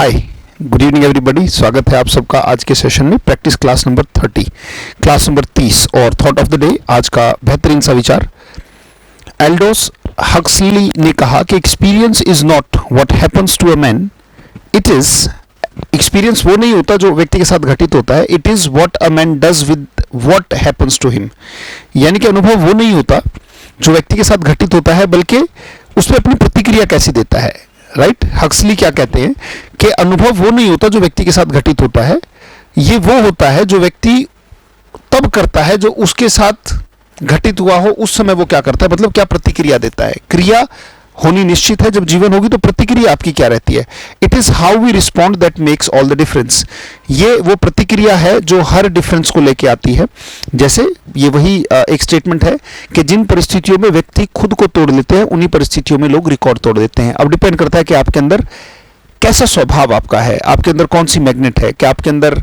हाय, good evening everybody. स्वागत है आप सबका आज के सेशन में। प्रैक्टिस क्लास नंबर 30 और थॉट ऑफ द डे, आज का बेहतरीन सा विचार। एल्डोस हक्सली ने कहा कि experience is not what happens to a man, it is, experience वो नहीं होता जो व्यक्ति के साथ घटित होता है, it is what a man does with what happens to him. यानी कि अनुभव वो नहीं होता जो व्यक्ति के साथ घटित होता है, बल्कि उसमें अपनी प्रतिक्रिया कैसी देता है। राइट, हक्सली क्या कहते हैं कि अनुभव वो नहीं होता जो व्यक्ति के साथ घटित होता है, ये वो होता है जो व्यक्ति तब करता है जो उसके साथ घटित हुआ हो, उस समय वो क्या करता है, मतलब क्या प्रतिक्रिया देता है। क्रिया होनी निश्चित है, जब जीवन होगी तो प्रतिक्रिया आपकी क्या रहती है। It is how we respond that makes all the difference. ये वो प्रतिक्रिया है जो हर डिफरेंस को लेके आती है। जैसे ये वही एक स्टेटमेंट है कि जिन परिस्थितियों में व्यक्ति खुद को तोड़ लेते हैं, उन्हीं परिस्थितियों में लोग रिकॉर्ड तोड़ देते हैं। अब डिपेंड करता है कि आपके अंदर कैसा स्वभाव आपका है, आपके अंदर कौन सी मैग्नेट है। क्या आपके अंदर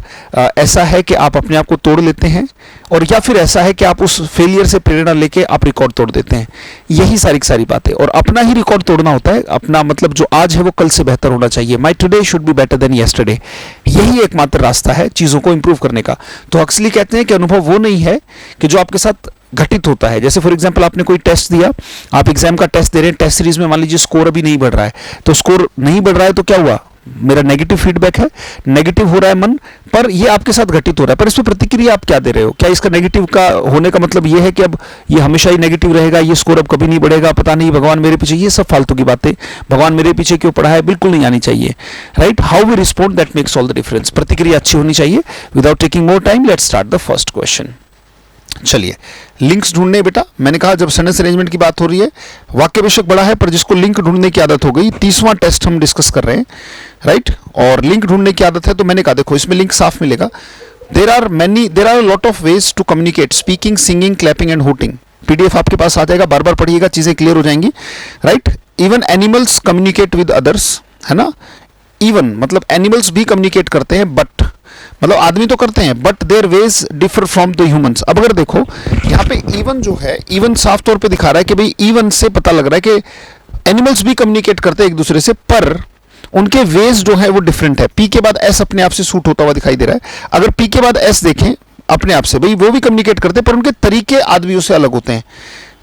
ऐसा है कि आप अपने आप को तोड़ लेते हैं, और या फिर ऐसा है कि आप उस फेलियर से प्रेरणा लेके आप रिकॉर्ड तोड़ देते हैं। यही सारी बातें, और अपना ही रिकॉर्ड तोड़ना होता है। अपना मतलब जो आज है वो कल से बेहतर होना चाहिए। माई today should be better than yesterday. यही एकमात्र रास्ता है चीज़ों को इंप्रूव करने का। तो हक्सली कहते हैं कि अनुभव वो नहीं है कि जो आपके साथ घटित होता है। जैसे फॉर एग्जांपल आपने कोई टेस्ट दिया, आप एग्जाम का टेस्ट दे रहे हैं, टेस्ट सीरीज में मान लीजिए स्कोर अभी नहीं बढ़ रहा है, तो स्कोर नहीं बढ़ रहा है तो क्या हुआ, मेरा नेगेटिव फीडबैक है, नेगेटिव हो रहा है मन, पर ये आपके साथ घटित हो रहा है। पर इसमें प्रतिक्रिया आप क्या दे रहे हो। क्या इसका नेगेटिव का होने का मतलब ये है कि अब ये हमेशा ही नेगेटिव रहेगा, ये स्कोर अब कभी नहीं बढ़ेगा, पता नहीं भगवान मेरे पीछे, ये सब फालतू की बातें, भगवान मेरे पीछे क्यों पड़ा है, बिल्कुल नहीं आनी चाहिए। Right, how we respond that makes all the difference. प्रतिक्रिया अच्छी होनी चाहिए। Without taking more time, let's start the first question. चलिए, लिंक्स ढूंढने बेटा। मैंने कहा जब सेंटेंस अरेंजमेंट की बात हो रही है, वाक्य बेशक बड़ा है पर जिसको लिंक ढूंढने की आदत हो गई, 30वां टेस्ट हम डिस्कस कर रहे हैं। राइट, और लिंक ढूंढने की आदत है, तो मैंने कहा देखो इसमें लिंक साफ मिलेगा। There are lot of ways to communicate, speaking, singing, clapping and hooting. PDF आपके पास आ जाएगा, बार बार पढ़िएगा, चीजें क्लियर हो जाएंगी। Right, even animals communicate with others, है ना। इवन मतलब एनिमल्स भी कम्युनिकेट करते हैं, बट मतलब आदमी तो करते हैं, but their ways differ from the humans. अब अगर देखो यहाँ पे इवन जो है, इवन साफ तौर पे दिखा रहा है कि भाई इवन से पता लग रहा है कि एनिमल्स भी कम्युनिकेट करते हैं एक दूसरे से, पर उनके वेज जो है वो डिफरेंट है। पी के बाद एस अपने आप से सूट होता हुआ दिखाई दे रहा है। अगर पी के बाद एस देखें अपने आप से, भाई वो भी कम्युनिकेट करते हैं पर उनके तरीके आदमियों से अलग होते हैं।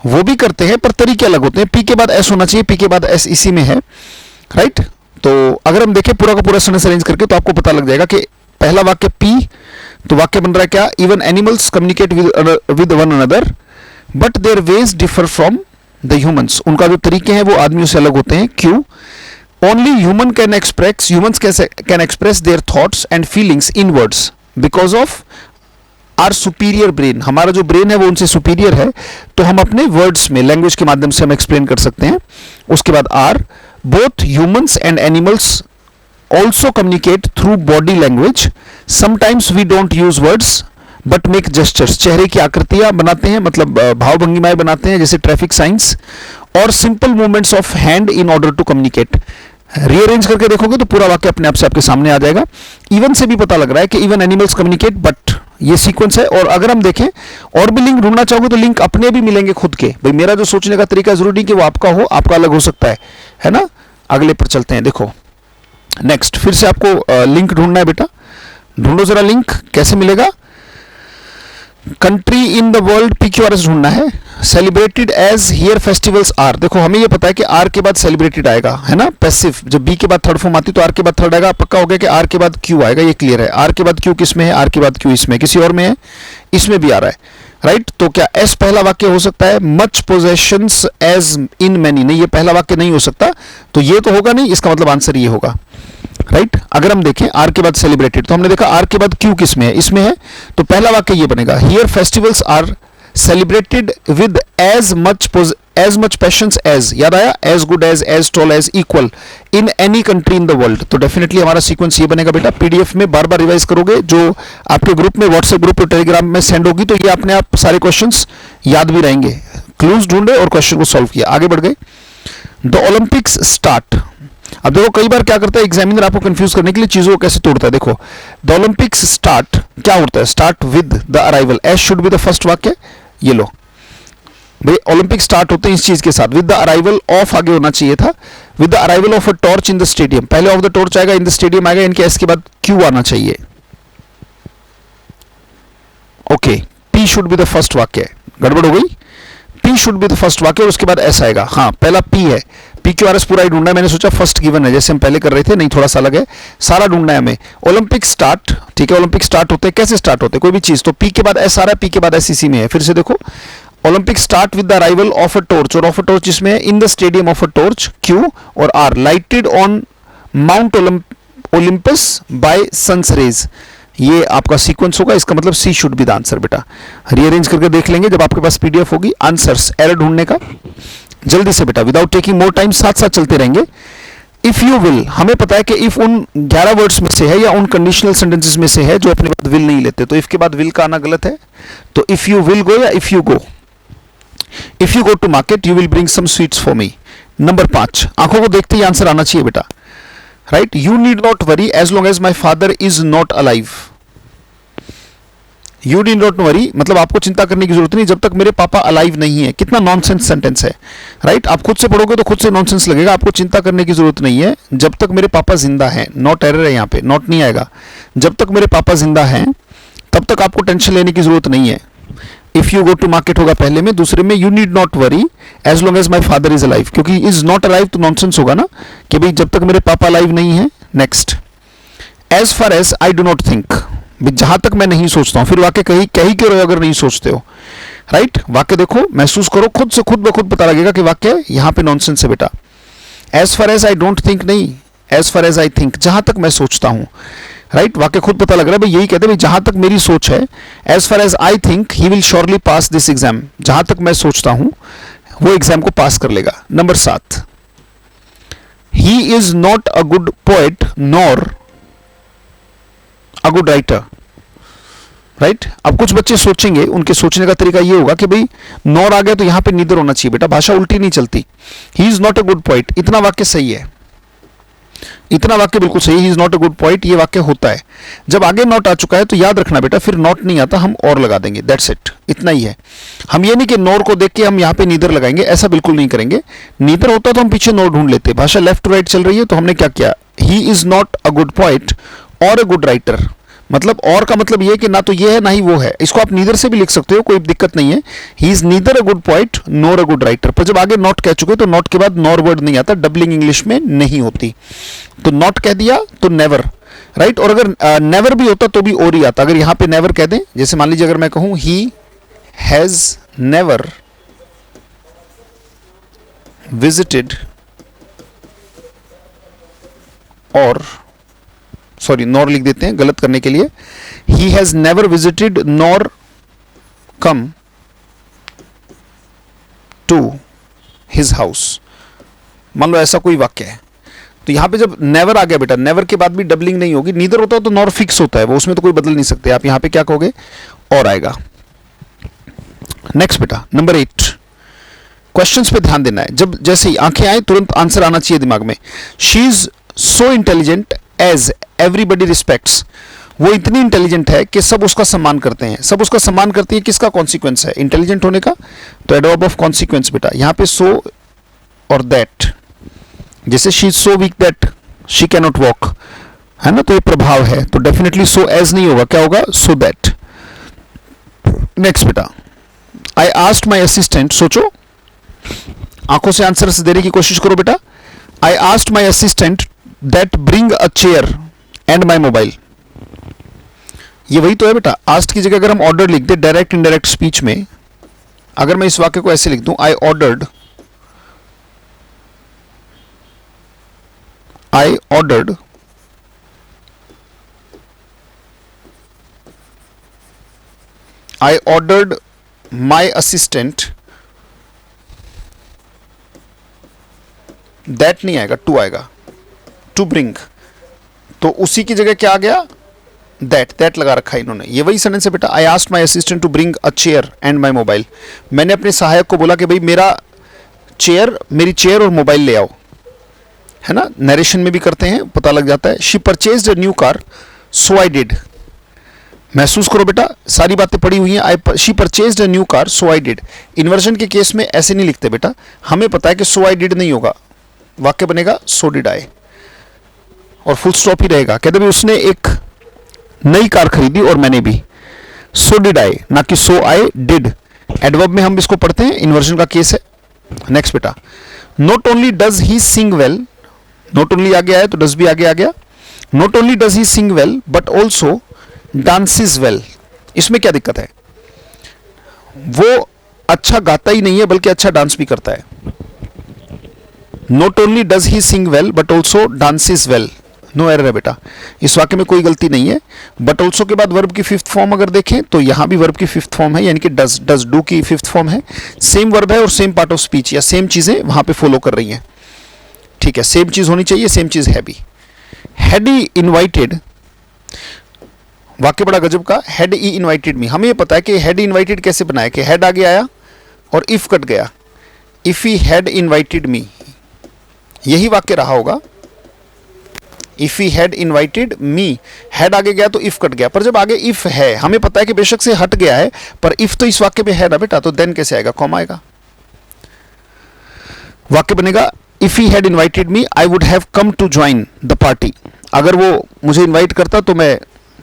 वो भी करते हैं पर तरीके अलग होते हैं। पी के बाद एस होना चाहिए, पी के बाद एस इसी में है। राइट, तो अगर हम देखें पूरा का पूरा सेंटेंस अरेंज करके, तो आपको पता लग जाएगा कि पहला वाक्य पी, तो वाक्य बन रहा है क्या, even animals communicate with one another but their ways differ from the humans. उनका जो तरीके हैं वो आदमियों से अलग होते हैं। क्यों, only human can express, humans can express their thoughts and feelings in words because of our superior brain. हमारा जो ब्रेन है वो उनसे सुपीरियर है, तो हम अपने वर्ड्स में, लैंग्वेज के माध्यम से हम एक्सप्लेन कर सकते हैं। उसके बाद R, both humans and animals also communicate through body language. Sometimes we don't use words but make gestures. चेहरे की आकृतियां बनाते हैं, मतलब भाव भंगिमाएं बनाते हैं, जैसे ट्रैफिक साइंस, और simple movements of hand in order to communicate. Rearrange करके देखोगे तो पूरा वाक्य अपने आप से आपके सामने आ जाएगा। इवन से भी पता लग रहा है कि इवन एनिमल्स कम्युनिकेट, बट ये सीक्वेंस है। और अगर हम देखें और भी लिंक ढूंढना चाहोगे तो लिंक अपने भी मिलेंगे खुद के। भाई मेरा जो सोचने का तरीका जरूरी नहीं कि वो आपका हो, आपका अलग हो सकता है ना। अगले पर चलते हैं। देखो नेक्स्ट, फिर से आपको लिंक ढूंढना है बेटा। ढूंढो जरा लिंक, कैसे मिलेगा। Country in the world, PQRS ढूंढना है। Celebrated as here festivals are. देखो हमें ये पता है कि आर के बाद सेलिब्रेटेड आएगा, है ना, पैसिव। जब बी के बाद थर्ड फॉर्म आती तो आर के बाद थर्ड आएगा। पक्का हो गया कि आर के बाद क्यू आएगा, ये क्लियर है। आर के बाद क्यू किस में है, आर के बाद क्यू इसमें, किसी और में है, इसमें भी आ रहा है। राइट, तो क्या एस पहला वाक्य हो सकता है। Much possessions as in many, नहीं, ये पहला वाक्य नहीं हो सकता, तो ये तो होगा नहीं, इसका मतलब आंसर ये होगा। राइट, अगर हम देखें आर के बाद सेलिब्रेटेड, तो हमने देखा आर के बाद क्यू किस में है, इसमें है, तो पहला वाक्य ये बनेगा, here festivals are celebrated with as much passions as, याद आया, as good as tall as, equal in any country in the world. तो डेफिनेटली हमारा सीक्वेंस ये बनेगा बेटा। पीडीएफ में बार बार रिवाइज करोगे, जो आपके ग्रुप में, व्हाट्सएप ग्रुप और टेलीग्राम में सेंड होगी, तो ये अपने आप सारे क्वेश्चंस याद भी रहेंगे। क्लूज ढूंढे और क्वेश्चन को सॉल्व किया, आगे बढ़ गए। The Olympics start. अब देखो कई बार क्या करता है एग्जामिनर, आपको कंफ्यूज करने के लिए चीजों को कैसे तोड़ता है। देखो द ओलंपिक्स स्टार्ट क्या होता है, start with the arrival, S should be the first वाक्य। ये लो भाई, ओलंपिक स्टार्ट होते हैं इस चीज के साथ, विद द अराइवल ऑफ आगे होना चाहिए था, with the arrival of a torch in the stadium, पहले ऑफ द टॉर्च आएगा, इन द स्टेडियम आएगा, इनके एस के बाद क्यू आना चाहिए। Okay, P should be the first वाक्य, गड़बड़ हो गई, P should be the first वाक्य और उसके बाद एस आएगा। हाँ, पहला पी है, पी क्यू आर एस पूरा ही ढूंढना है, मैंने सोचा फर्स्ट गिवन है जैसे हम पहले कर रहे थे, नहीं थोड़ा सा अलग है, सारा ढूंढना है हमें। ओलंपिक स्टार्ट, ठीक है, ओलंपिक स्टार्ट होते हैं, कैसे स्टार्ट होते हैं कोई भी चीज, तो पी के बाद एस आ रहा है, पी के बाद एस इसी में है। फिर से देखो, Olympic start with the arrival of a torch, और ऑफ अ टॉर्च जिसमें है in the stadium of a torch, Q और R, lighted on mount Olympus by sun's rays, ये आपका सीक्वेंस होगा, इसका मतलब C should be the answer. बेटा रीअरेंज करके देख लेंगे जब आपके पास पीडीएफ होगी। आंसर्स एरर ढूंढने का जल्दी से बेटा, विदाउट टेकिंग मोर टाइम, साथ साथ चलते रहेंगे। इफ यू विल, हमें पता है कि इफ उन 11 वर्ड्स में से है या उन कंडीशनल सेंटेंसेस में से है जो अपने बाद विल नहीं लेते, तो इफ के बाद विल का आना गलत है, तो इफ यू विल गो या if you go. If you go to market you will bring some sweets for me. Number 5, आंखों को देखते ही आंसर आना चाहिए बेटा, right. You need not worry as long as my father is not alive. You need not worry मतलब आपको चिंता करने की जरूरत नहीं जब तक मेरे पापा अलाइव नहीं है। कितना नॉनसेंस सेंटेंस है, राइट। आप खुद से पढ़ोगे तो खुद से नॉनसेंस लगेगा, आपको चिंता करने की जरूरत नहीं है जब तक मेरे पापा जिंदा हैं। नॉट एरर है यहाँ पे, नॉट नहीं आएगा। जब तक मेरे पापा जिंदा हैं तब तक आपको टेंशन लेने की जरूरत नहीं है। If you go to market होगा पहले में, दूसरे में you need not worry as long as my father is alive, क्योंकि इज नॉट अलाइव तो नॉनसेंस होगा ना कि भाई जब तक मेरे पापा अलाइव नहीं है। Next, as far as I do not think, जहां तक मैं नहीं सोचता हूं। फिर वाक्य कहीं क्यों रहे हो अगर नहीं सोचते हो, राइट। वाक्य देखो, महसूस करो, खुद से खुद ब खुद पता लगेगा कि वाक्य यहां पे नॉनसेंस है बेटा। As far as I don't think नहीं, as far as I think, जहां तक मैं सोचता हूं, राइट। वाक्य खुद पता लग रहा है भाई, यही कहते हैं भाई जहां तक मेरी सोच है। As far as I think he will surely pass this exam, जहां तक मैं सोचता हूं वो एग्जाम को पास कर लेगा। Number 7, he is not a good poet nor a good writer, right. अब कुछ बच्चे सोचेंगे, उनके सोचने का तरीका ये होगा कि भाई नॉर आ गया तो यहां पे नीदर होना चाहिए बेटा, भाषा उल्टी नहीं चलती। ही is not a good poet, इतना वाक्य सही है, इतना वाक्य बिल्कुल सही, ही is not a good poet, ये वाक्य होता है। जब आगे नॉट आ चुका है तो याद रखना बेटा, फिर नॉट नहीं आता हम और लगा देंगे, दैट्स इट, इतना ही है। हम ये नहीं कि नॉर को देख के हम यहाँ पे नीदर लगाएंगे, ऐसा बिल्कुल नहीं करेंगे। नीदर होता तो हम पीछे नॉर ढूंढ लेते। भाषा लेफ्ट टू राइट चल रही है तो हमने क्या किया, ही is not a good poet और अ गुड राइटर, मतलब और का मतलब ये कि ना तो ये है ना ही वो है। इसको आप नीदर से भी लिख सकते हो, कोई दिक्कत नहीं है। He is neither a good poet nor a good writer, पर जब आगे नॉट कह चुके तो नॉट के बाद नॉर वर्ड नहीं आता, डबलिंग इंग्लिश में नहीं होती। तो नॉट कह दिया तो नेवर, राइट। और अगर नेवर भी होता तो भी और ही आता। अगर यहां पे नेवर कह दें, जैसे मान लीजिए अगर मैं कहूं ही हैज नेवर विजिटेड और सॉरी नॉर लिख देते हैं गलत करने के लिए, he has never visited nor come to his house, मान लो ऐसा कोई वाक्य है। तो यहां पे जब नेवर आ गया बेटा, नेवर के बाद भी डबलिंग नहीं होगी। नीदर होता है तो नॉर फिक्स होता है वो, उसमें तो कोई बदल नहीं सकते आप। यहां पे क्या कहोगे, और आएगा। नेक्स्ट बेटा नंबर 8, क्वेश्चंस पे ध्यान देना है। जब जैसे ही आंखें आए तुरंत आंसर आना चाहिए दिमाग में। She is so intelligent as everybody respects, वो इतनी इंटेलिजेंट है कि सब उसका सम्मान करते हैं। सब उसका सम्मान करती है, किसका कॉन्सिक्वेंस है इंटेलिजेंट होने का, तो एडवर्ब ऑफ कॉन्सिक्वेंस बेटा। यहां पे सो और दैट, जैसे she is so weak that she can not walk, है ना, तो ये प्रभाव है, तो डेफिनेटली सो एज नहीं होगा, क्या होगा, सो दैट। नेक्स्ट बेटा, आई आस्क्ड माई असिस्टेंट, सोचो आंखों से आंसर देने की कोशिश करो बेटा। I asked my assistant that bring a chair and my mobile, ये वही तो है बेटा। आस्क्ड की जगह अगर हम ऑर्डर लिख दे डायरेक्ट इनडायरेक्ट स्पीच में, अगर मैं इस वाक्य को ऐसे लिख दूं, I ordered my assistant, that नहीं आएगा, टू आएगा, टू ब्रिंग, तो उसी की जगह क्या आ गया, दैट लगा रखा है इन्होंने। ये वही सेंटेंस है बेटा। I asked my assistant to bring a chair and my mobile, मैंने अपने सहायक को बोला कि भाई मेरी चेयर और मोबाइल ले आओ, है ना। नरेशन में भी करते हैं, पता लग जाता है। She purchased a new car so I did, महसूस करो बेटा, सारी बातें पड़ी हुई हैं। She purchased a new car so I did. Inversion के केस में ऐसे नहीं लिखते बेटा, हमें पता है कि सो आई डिड नहीं होगा, वाक्य बनेगा सो डिड आई, और फुल स्टॉप ही रहेगा। कहते भाई उसने एक नई कार खरीदी और मैंने भी। सो डिड आई, ना कि सो आई डिड। एडवर्ब में हम इसको पढ़ते हैं, इन्वर्जन का केस है। नेक्स्ट बेटा, not only does he sing well, not only आगे आया तो डज भी आगे आ गया। Not only does he sing well but also dances well. इसमें क्या दिक्कत है? वो अच्छा गाता ही नहीं है बल्कि अच्छा डांस भी करता है। Not only does he sing well but also dances well, no error है बेटा, इस वाक्य में कोई गलती नहीं है। बट ऑल्सो के बाद वर्ब की फिफ्थ फॉर्म अगर देखें तो यहां भी वर्ब की फिफ्थ फॉर्म है, यानी कि डज, डज डू की फिफ्थ फॉर्म है। सेम वर्ब है और सेम पार्ट ऑफ स्पीच या सेम चीजें वहां पे फॉलो कर रही हैं। ठीक है, सेम चीज होनी चाहिए, सेम चीज है भी। हैड ही इनवाइटेड, वाक्य बड़ा गजब का, हैड ही इनवाइटेड मी। हमें ये पता है कि हैड इनवाइटेड कैसे बनाया, कि हैड आगे आया और इफ कट गया। इफ ही हैड इनवाइटेड मी, यही वाक्य रहा होगा। If he had invited me, had आगे गया तो इफ कट गया, पर जब आगे इफ है, हमें पता है कि बेशक से हट गया है, पर इफ तो इस वाक्य में है ना बेटा, तो देन कैसे आएगा? कॉमा आएगा। वाक्य बनेगा if he had invited me I would have come to join the party. अगर वो मुझे इनवाइट करता तो मैं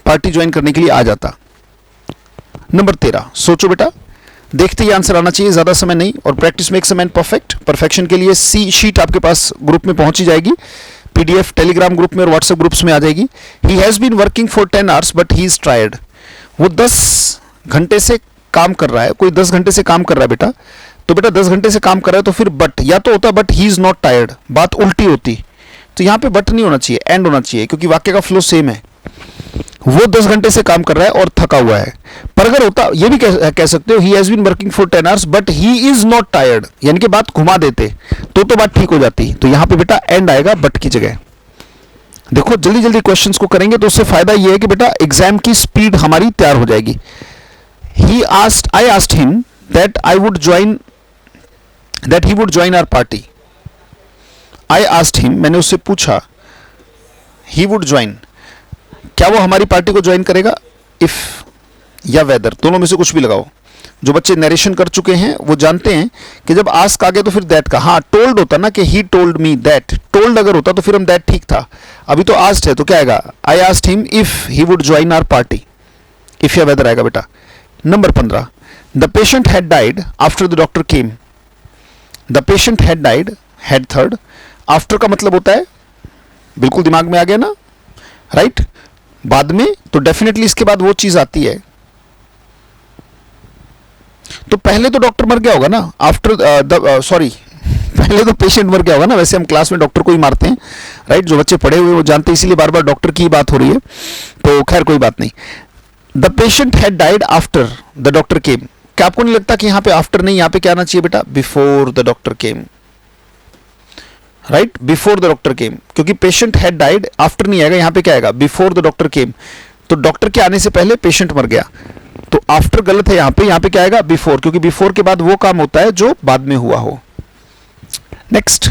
पार्टी ज्वाइन करने के लिए आ जाता। नंबर 13, सोचो बेटा, देखते ही आंसर आना चाहिए, ज्यादा समय नहीं। और practice makes a man perfect, perfection के लिए सी शीट आपके पास ग्रुप में पहुंची जाएगी, पीडीएफ टेलीग्राम ग्रुप में और व्हाट्सएप ग्रुप्स में आ जाएगी। He has been working for 10 hours but he is tired. वो 10 घंटे से काम कर रहा है, कोई 10 घंटे से काम कर रहा है बेटा, तो बेटा 10 घंटे से काम कर रहा है तो फिर बट, या तो होता but he is not tired, बात उल्टी होती, तो यहां पे बट नहीं होना चाहिए, एंड होना चाहिए, क्योंकि वाक्य का फ्लो सेम है। वो 10 घंटे से काम कर रहा है और थका हुआ है। पर अगर होता, ये भी कह सकते हो he has been working for 10 hours but he is not tired, यानी कि बात घुमा देते तो बात ठीक हो जाती। तो यहां पे बेटा एंड आएगा बट की जगह। देखो जल्दी जल्दी क्वेश्चंस को करेंगे तो उससे फायदा ये है कि बेटा एग्जाम की स्पीड हमारी तैयार हो जाएगी। I asked him that he would join our party. I asked him, मैंने उससे पूछा, ही वुड ज्वाइन, क्या वो हमारी पार्टी को ज्वाइन करेगा? इफ या वेदर, दोनों में से कुछ भी लगाओ। जो बच्चे नरेशन कर चुके हैं वो जानते हैं कि जब आस्क आ गया तो फिर दैट का, हाँ टोल्ड होता ना कि he told me that, told अगर होता तो फिर हम दैट ठीक था, अभी तो आस्क्ड है तो क्या आएगा? I asked him if he would join our party, if या वेदर आएगा बेटा। Number 15, the patient had died after the doctor came. The patient had died, had third, after का मतलब होता है, बिल्कुल दिमाग में आ गया ना, राइट, बाद में, तो डेफिनेटली इसके बाद वो चीज आती है। तो पहले तो डॉक्टर मर गया होगा ना, आफ्टर सॉरी पहले तो पेशेंट मर गया होगा ना। वैसे हम क्लास में डॉक्टर को ही मारते हैं, राइट, जो बच्चे पढ़े हुए वो जानते हैं, इसीलिए बार बार डॉक्टर की बात हो रही है, तो खैर कोई बात नहीं। The patient had died after the doctor केम। क्या आपको नहीं लगता कि यहां पे आफ्टर नहीं, यहां पे क्या आना चाहिए बेटा? Before the doctor came, right, before the doctor केम, क्योंकि पेशेंट हैड डाइड, आफ्टर नहीं आएगा, यहां पे क्या आएगा? बिफोर द डॉक्टर केम। तो डॉक्टर के आने से पहले पेशेंट मर गया, तो आफ्टर गलत है यहां पे क्या आएगा? बिफोर, क्योंकि बिफोर के बाद वो काम होता है जो बाद में हुआ हो। नेक्स्ट,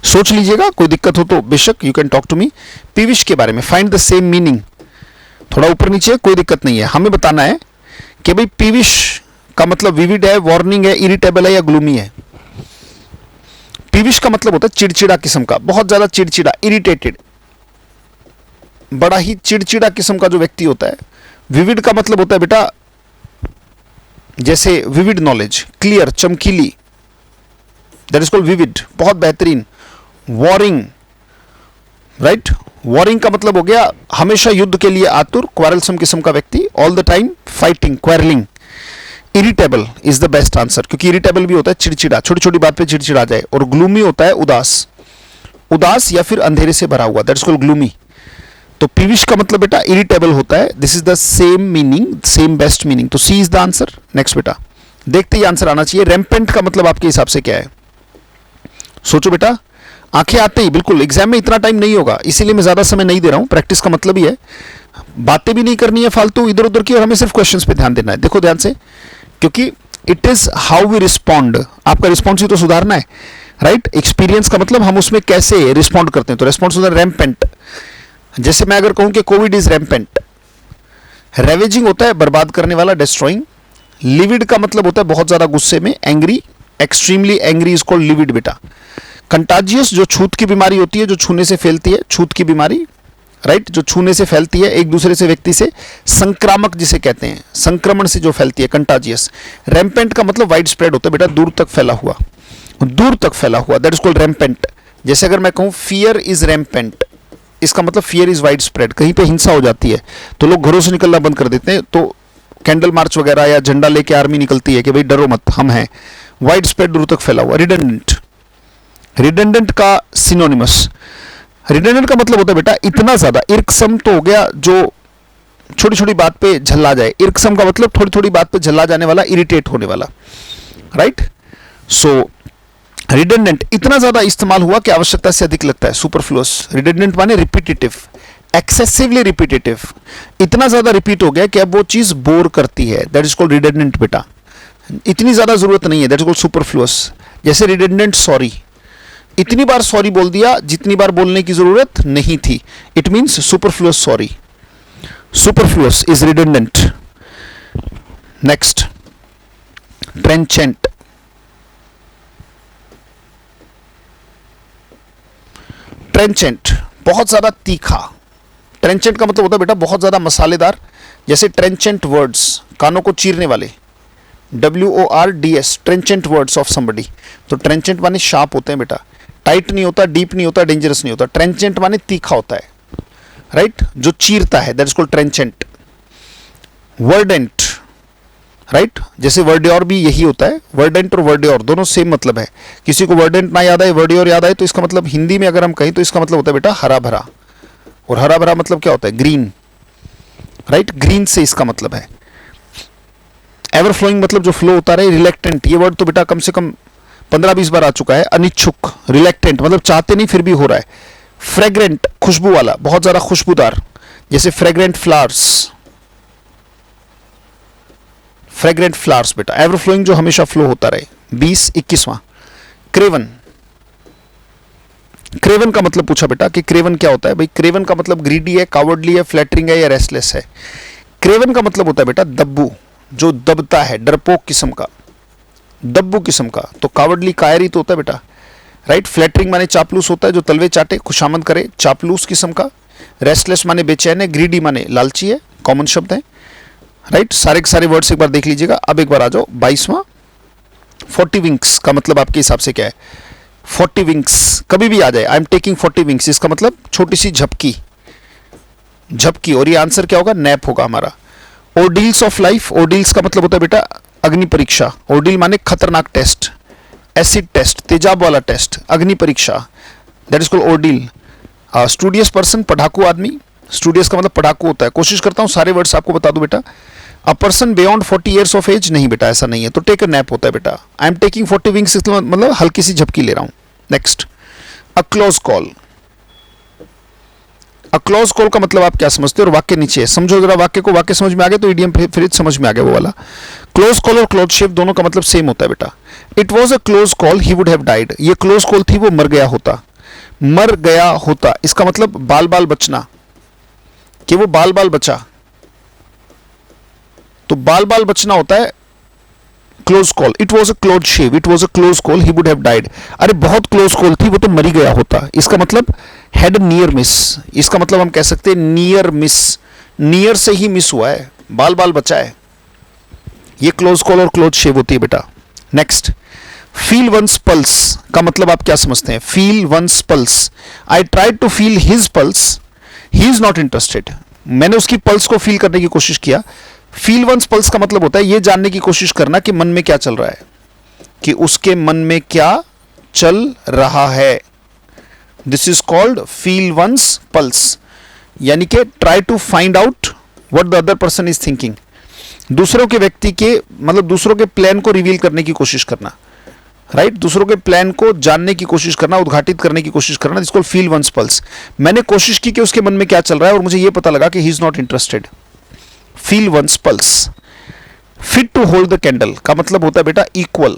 सोच लीजिएगा, कोई दिक्कत हो तो बेशक you can talk to me. पीविश के बारे में, फाइंड द सेम मीनिंग, थोड़ा ऊपर नीचे कोई दिक्कत नहीं है, हमें बताना है कि भाई पीविश का मतलब विविड है, वार्निंग है, इरिटेबल है या ग्लूमी है। पीविश का मतलब होता है चिड़चिड़ा किस्म का, बहुत ज्यादा चिड़चिड़ा, इरिटेटेड, बड़ा ही चिड़चिड़ा किस्म का जो व्यक्ति होता है। विविड का मतलब होता है बेटा जैसे विविड नॉलेज, क्लियर, चमकीली, दैट इज कॉल्ड विविड, बहुत बेहतरीन। वॉरिंग, राइट, वॉरिंग का मतलब हो गया हमेशा युद्ध के लिए आतुर, क्वारलसम किस्म का व्यक्ति, all the time fighting, quarrelling. Irritable is the best answer, क्योंकि इरिटेबल भी होता है चिड़चिड़ा, छोटी छोटी बात पे चिड़चिड़ा जाए। और ग्लूमी होता है उदास, उदास या फिर अंधेरे से भरा हुआ, दैट इज कॉल्ड ग्लूमी। तो पीविश का मतलब बेटा इरिटेबल होता है, this is the same meaning, same best meaning, तो सी इज द आंसर। नेक्स्ट बेटा, देखते ही आंसर आना चाहिए। रैम्पेंट का मतलब आपके हिसाब से क्या है? सोचो बेटा, आंखें आते ही, बिल्कुल एग्जाम में इतना टाइम नहीं होगा, इसीलिए मैं ज्यादा समय नहीं दे रहा हूं, प्रैक्टिस का मतलब ही है, बातें भी नहीं करनी है फालतू इधर उधर की, और हमें सिर्फ क्वेश्चंस पे ध्यान देना है। देखो ध्यान से, क्योंकि it is how we respond, आपका रिस्पॉन्स ही तो सुधारना है, राइट। एक्सपीरियंस का मतलब हम उसमें कैसे रिस्पॉन्ड करते हैं, तो रिस्पॉन्स होता है रैम्पेंट। जैसे मैं अगर कहूं कि कोविड इज रैम्पेंट, रेवेजिंग होता है बर्बाद करने वाला, डिस्ट्रॉइंग। लिविड का मतलब होता है बहुत ज्यादा गुस्से में, angry, extremely angry is called levied बेटा। कंटाजियस जो छूत की बीमारी होती है, जो छूने से फैलती है, छूत की बीमारी, राइट, जो छूने से फैलती है एक दूसरे से व्यक्ति से। संक्रामक जिसे कहते हैं, संक्रमण से जो फैलती है, कंटाजियस। रैम्पेंट का मतलब वाइड स्प्रेड होता है बेटा, दूर तक फैला हुआ, दूर तक फैला हुआ, दैट इज कॉल्ड रैम्पेंट। जैसे अगर मैं कहूं फियर इज रैम्पेंट, इसका मतलब फियर इज वाइड स्प्रेड। कहीं पे हिंसा हो जाती है तो लोग घरों से निकलना बंद कर देते हैं, तो कैंडल मार्च वगैरह या झंडा लेके आर्मी निकलती है कि भाई डरो मत, हम हैं। वाइड स्प्रेड, दूर तक फैला हुआ। रिडंडेंट, रिडंडेंट का सिनोनिमस, रिडंडेंट का मतलब होता है बेटा इतना ज्यादा। इर्कसम तो हो गया जो छोटी छोटी बात पे झल्ला जाए, इर्कसम का मतलब थोड़ी थोड़ी बात पे झल्ला जाने वाला, इरिटेट होने वाला, राइट। सो रिडंडेंट इतना ज्यादा इस्तेमाल हुआ कि आवश्यकता से अधिक लगता है, सुपरफ्लुअस। रिडंडेंट माने रिपीटेटिव, एक्सेसिवली रिपीटेटिव, इतना ज्यादा रिपीट हो गया कि अब वो चीज बोर करती है, दैट इज कॉल्ड रिडंडेंट बेटा। इतनी ज्यादा जरूरत नहीं है, दैट इज कॉल्ड सुपरफ्लुअस। जैसे रिडंडेंट सॉरी, इतनी बार सॉरी बोल दिया जितनी बार बोलने की जरूरत नहीं थी, it means superfluous sorry. Superfluous is redundant. Next, trenchant, trenchant बहुत ज्यादा तीखा। ट्रेंचेंट का मतलब होता है बेटा बहुत ज्यादा मसालेदार। जैसे ट्रेंचेंट वर्ड्स, कानों को चीरने वाले, WORDS, trenchant words of somebody. तो ट्रेंचेंट माने शार्प होते हैं बेटा, टाइट नहीं होता, डीप नहीं होता, डेंजरस नहीं होता। ट्रेंचेंट माने तीखा होता है, राइट, जो चीरता है, that is called trenchant. Verdant, right, जैसे वर्ड्योर भी यही होता है, वर्डेंट और वर्ड्योर दोनों सेम मतलब है। किसी को वर्डेंट ना याद आए, वर्ड्योर याद आए, तो इसका मतलब हिंदी में अगर हम कहें तो इसका मतलब होता है बेटा हरा भरा। और हरा भरा मतलब क्या होता है? ग्रीन, राइट, ग्रीन से इसका मतलब है। एवर फ्लोइंग मतलब जो फ्लो होता रहे। रिलेक्टेंट, ये वर्ड तो बेटा कम से कम 15-20 बार आ चुका है। अनिच्छुक, रिलेक्टेंट मतलब चाहते नहीं फिर भी हो रहा है। फ्रेग्रेंट, खुशबू वाला, बहुत ज्यादा खुशबूदार, जैसे फ्रेग्रेंट फ्लावर्स, फ्रेग्रेंट फ्लावर्स बेटा। एवर फ्लोइंग जो हमेशा फ्लो होता रहे। 21वां, क्रेवन। क्रेवन का मतलब पूछा बेटा कि क्रेवन क्या होता है? भाई क्रेवन का मतलब ग्रीडी है, कावर्डली है, फ्लैटरिंग है या रेस्टलेस है। क्रेवन का मतलब होता है बेटा दब्बू, जो दबता है, डरपोक किस्म का, दब्बू किस्म का। तो कावर्डली कायरी तो होता है बेटा, राइट। फ्लैटरिंग माने चापलूस होता है, जो तलवे चाटे, खुशामद करे, चापलूस किस्म का। रेस्टलेस माने बेचैन है, ग्रीडी माने लालची है, कॉमन शब्द है, राइट। सारे के सारे वर्ड्स एक बार देख लीजिएगा। अब एक बार आ जाओ 22वां, 40 विंग्स का मतलब आपके हिसाब से क्या है? 40 विंग्स कभी भी आ जाए, आई एम टेकिंग 40 विंग्स, इसका मतलब छोटी सी झपकी, झपकी। और ये आंसर क्या होगा? नैप होगा हमारा। ओर्डील्स ऑफ लाइफ, ओर्डील्स का मतलब होता है बेटा अग्नि परीक्षा। ओर्डील माने खतरनाक टेस्ट, एसिड टेस्ट, तेजाब वाला टेस्ट, अग्नि परीक्षा, that is called ordeal. Studious person, पढ़ाकू आदमी, स्टूडियस का मतलब पढ़ाकू होता है। कोशिश करता हूं सारे वर्ड्स आपको बता दूं बेटा। A person beyond 40 years of age, नहीं बेटा ऐसा नहीं है, तो टेक अ नैप होता है बेटा। आई एम टेकिंग 40 विंग्स मतलब हल्की सी झपकी ले रहा हूं। नेक्स्ट, अ क्लोज कॉल। अ क्लोज कॉल का मतलब आप क्या समझते हो? और वाक्य नीचे है, समझो जरा वाक्य को। वाक्य समझ में आ गया तो इडियम फिर समझ में आ गया वो वाला। क्लोज कॉल और क्लोज शेव दोनों का मतलब सेम होता है बेटा। It was a close call, he would have died. ये क्लोज कॉल थी, वो मर गया होता, मर गया होता। इसका मतलब बाल बाल बचना, कि वो बाल बाल बचा, तो बाल बाल बचना होता है close call. It was a close shave, it was a close call, he would have died. अरे बहुत क्लोज कॉल थी, वो तो मरी गया होता। इसका मतलब हैड नियर मिस, इसका मतलब हम कह सकते हैं नियर मिस, नियर से ही मिस हुआ है, बाल बाल बचा है। ये क्लोज कॉल और क्लोज शेव होती है बेटा। नेक्स्ट, फील वंस पल्स का मतलब आप क्या समझते हैं? Feel one's pulse, I tried to feel his pulse, he is not interested. मैंने उसकी पल्स को फील करने की कोशिश किया। फील वंस पल्स का मतलब होता है ये जानने की कोशिश करना कि मन में क्या चल रहा है, कि उसके मन में क्या चल रहा है। This is called feel one's pulse, यानी कि try to find out what the other person is thinking. दूसरों के व्यक्ति के मतलब दूसरों के प्लान को रिवील करने की कोशिश करना, राइट। दूसरों के प्लान को जानने की कोशिश करना, उद्घाटित करने की कोशिश करना, जिसको फील वंस पल्स। मैंने कोशिश की कि उसके मन में क्या चल रहा है और मुझे यह पता लगा कि he is not interested. Feel one's pulse. Fit to hold the candle का मतलब होता है बेटा इक्वल,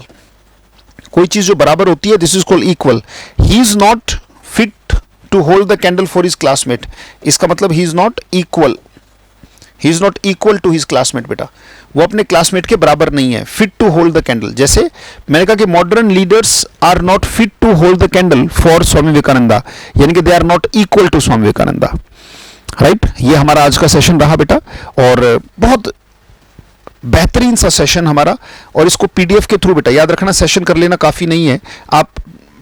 कोई चीज जो बराबर होती है, this is called equal. He is not fit to hold the candle for his classmate, इसका मतलब he is not equal, he is not equal to his classmate. बेटा वो अपने क्लासमेट के बराबर नहीं है। Fit to hold the candle, जैसे मैंने कहा कि modern leaders are not fit to hold the candle for Swami Vivekananda, यानी कि they are not equal to Swami Vivekananda. Right, ये हमारा आज का सेशन रहा बेटा, और बहुत बेहतरीन सा सेशन हमारा, और इसको पीडीएफ के थ्रू बेटा याद रखना, सेशन कर लेना काफी नहीं है। आप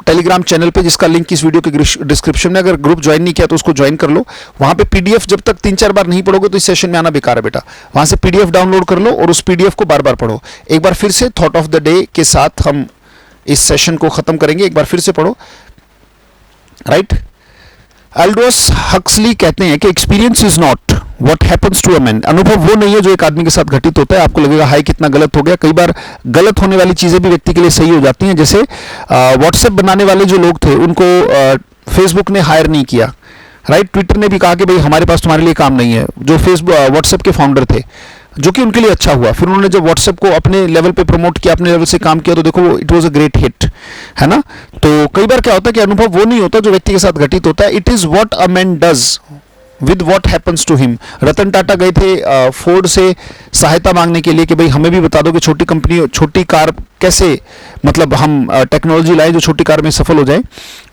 टेलीग्राम चैनल पे, जिसका लिंक इस वीडियो के डिस्क्रिप्शन में, अगर ग्रुप ज्वाइन नहीं किया तो उसको ज्वाइन कर लो। वहां पे पीडीएफ जब तक 3-4 बार नहीं पढ़ोगे तो इस सेशन में आना बेकार है बेटा। वहां से पीडीएफ डाउनलोड कर लो और उस पीडीएफ को बार बार पढ़ो। एक बार फिर से थॉट ऑफ द डे के साथ हम इस सेशन को खत्म करेंगे। एक बार फिर से पढ़ो। राइट, एल्डोस हक्सली कहते हैं कि experience is not what happens to a man. अनुभव वो नहीं है जो एक आदमी के साथ घटित होता है। आपको लगेगा हाय कितना गलत हो गया। कई बार गलत होने वाली चीजें भी व्यक्ति के लिए सही हो जाती हैं। जैसे व्हाट्सएप बनाने वाले जो लोग थे उनको फेसबुक ने हायर नहीं किया। राइट, ट्विटर ने भी कहा कि भाई हमारे पास तुम्हारे लिए काम नहीं है, जो फेसबुक व्हाट्सएप के फाउंडर थे, जो कि उनके लिए अच्छा हुआ। फिर उन्होंने जब व्हाट्सएप को अपने लेवल पे प्रमोट किया, अपने लेवल से काम किया, तो देखो it was a great hit, है ना। तो कई बार क्या होता है कि अनुभव वो नहीं होता जो व्यक्ति के साथ घटित होता है। It is what a man does with what happens to him. Ratan Tata गए थे फोर्ड से सहायता मांगने के लिए कि भाई हमें भी बता दो कि छोटी कंपनी, छोटी कार कैसे, मतलब हम टेक्नोलॉजी लाए जो छोटी कार में सफल हो जाए।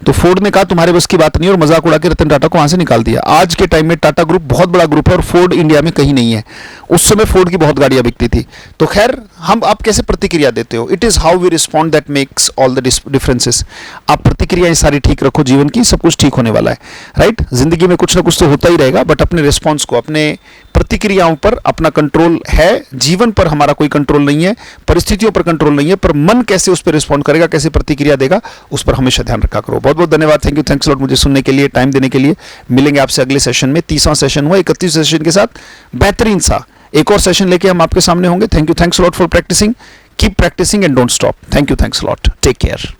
तो फोर्ड ने कहा तुम्हारे बस की बात नहीं, और मजाक उड़ा के रतन टाटा को वहां से निकाल दिया। आज के टाइम में टाटा ग्रुप बहुत बड़ा ग्रुप है और फोर्ड इंडिया में कहीं नहीं है। उस समय फोर्ड की बहुत गाड़ियां बिकती थी। तो खैर, आप कैसे प्रतिक्रिया देते हो, it is how we respond that makes all the differences. आप प्रतिक्रियाएं सारी ठीक रखो जीवन की, सब कुछ ठीक होने वाला है। राइट, जिंदगी में कुछ ना कुछ तो होता ही रहेगा, बट अपने रिस्पॉन्स को, अपने प्रतिक्रियाओं पर अपना कंट्रोल है। जीवन पर हमारा कोई कंट्रोल नहीं है, परिस्थितियों पर कंट्रोल नहीं है, पर मन कैसे उस पर रिस्पॉन्ड करेगा, कैसे प्रतिक्रिया देगा, उस पर हमेशा ध्यान रखा करो। बहुत बहुत धन्यवाद, थैंक यू, थैंक्स लॉट मुझे सुनने के लिए, टाइम देने के लिए। मिलेंगे आपसे अगले सेशन में। 30वां सेशन हुआ, 31 सेशन के साथ बेहतरीन सा एक और सेशन लेके हम आपके सामने होंगे। Thank you, thanks lot for practising, keep practising and don't stop. Thank you, thanks lot, take care.